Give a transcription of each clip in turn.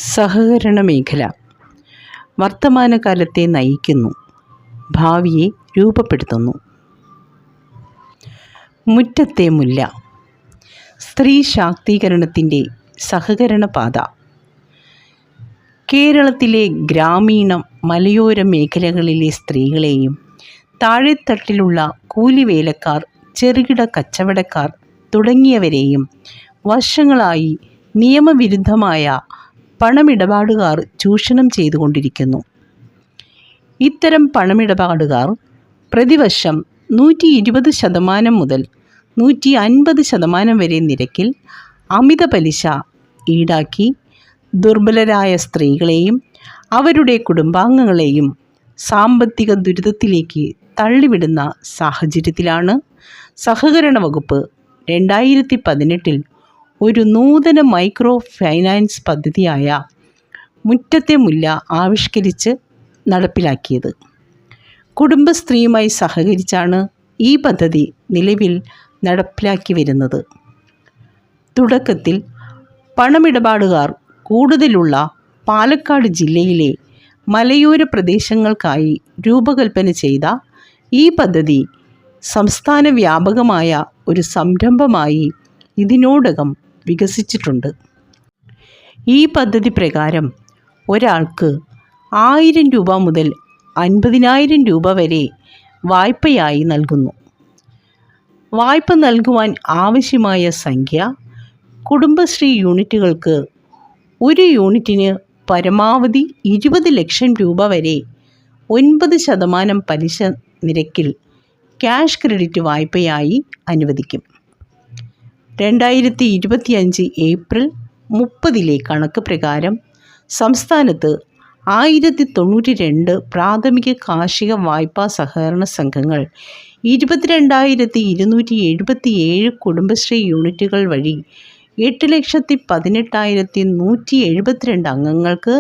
സഹകരണ മേഖല വർത്തമാനകാലത്തെ നയിക്കുന്നു, ഭാവിയെ രൂപപ്പെടുത്തുന്നു. മുറ്റത്തെ മുല്ല. സ്ത്രീ ശാക്തീകരണത്തിൻ്റെ സഹകരണ പാത. കേരളത്തിലെ ഗ്രാമീണ മലയോര മേഖലകളിലെ സ്ത്രീകളെയും താഴെത്തട്ടിലുള്ള കൂലിവേലക്കാർ, ചെറുകിട കച്ചവടക്കാർ തുടങ്ങിയവരെയും വർഷങ്ങളായി നിയമവിരുദ്ധമായ പണമിടപാടുകാർ ചൂഷണം ചെയ്തുകൊണ്ടിരിക്കുന്നു. ഇത്തരം പണമിടപാടുകാർ പ്രതിവർഷം 120% മുതൽ 150% വരെ നിരക്കിൽ അമിത പലിശ ഈടാക്കി ദുർബലരായ സ്ത്രീകളെയും അവരുടെ കുടുംബാംഗങ്ങളെയും സാമ്പത്തിക ദുരിതത്തിലേക്ക് തള്ളിവിടുന്ന സാഹചര്യത്തിലാണ് സഹകരണ വകുപ്പ് 2018 ഒരു നൂതന മൈക്രോ ഫൈനാൻസ് പദ്ധതിയായ മുറ്റത്തെ മുല്ല ആവിഷ്കരിച്ച് നടപ്പിലാക്കിയത്. കുടുംബശ്രീയുമായി സഹകരിച്ചാണ് ഈ പദ്ധതി നിലവിൽ നടപ്പിലാക്കി വരുന്നത്. തുടക്കത്തിൽ പണമിടപാടുകാർ കൂടുതലുള്ള പാലക്കാട് ജില്ലയിലെ മലയോര പ്രദേശങ്ങൾക്കായി രൂപകൽപ്പന ചെയ്ത ഈ പദ്ധതി സംസ്ഥാന വ്യാപകമായ ഒരു സംരംഭമായി ഇതിനോടകം വികസിച്ചിട്ടുണ്ട്. ഈ പദ്ധതി പ്രകാരം ഒരാൾക്ക് 1000 രൂപ മുതൽ 50,000 രൂപ വരെ വായ്പയായി നൽകുന്നു. വായ്പ നൽകുവാൻ ആവശ്യമായ സംഖ്യ കുടുംബശ്രീ യൂണിറ്റുകൾക്ക് ഒരു യൂണിറ്റിന് പരമാവധി 20 ലക്ഷം രൂപ വരെ 9% പലിശ നിരക്കിൽ ക്യാഷ് ക്രെഡിറ്റ് വായ്പയായി അനുവദിക്കും. 2025 ഏപ്രിൽ 30 കണക്ക് പ്രകാരം സംസ്ഥാനത്ത് 1092 പ്രാഥമിക കാർഷിക വായ്പാ സഹകരണ സംഘങ്ങൾ 22,277 കുടുംബശ്രീ യൂണിറ്റുകൾ വഴി 8,18,172 അംഗങ്ങൾക്ക്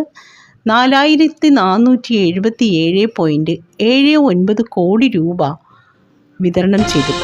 4,477.79 കോടി രൂപ വിതരണം ചെയ്തു.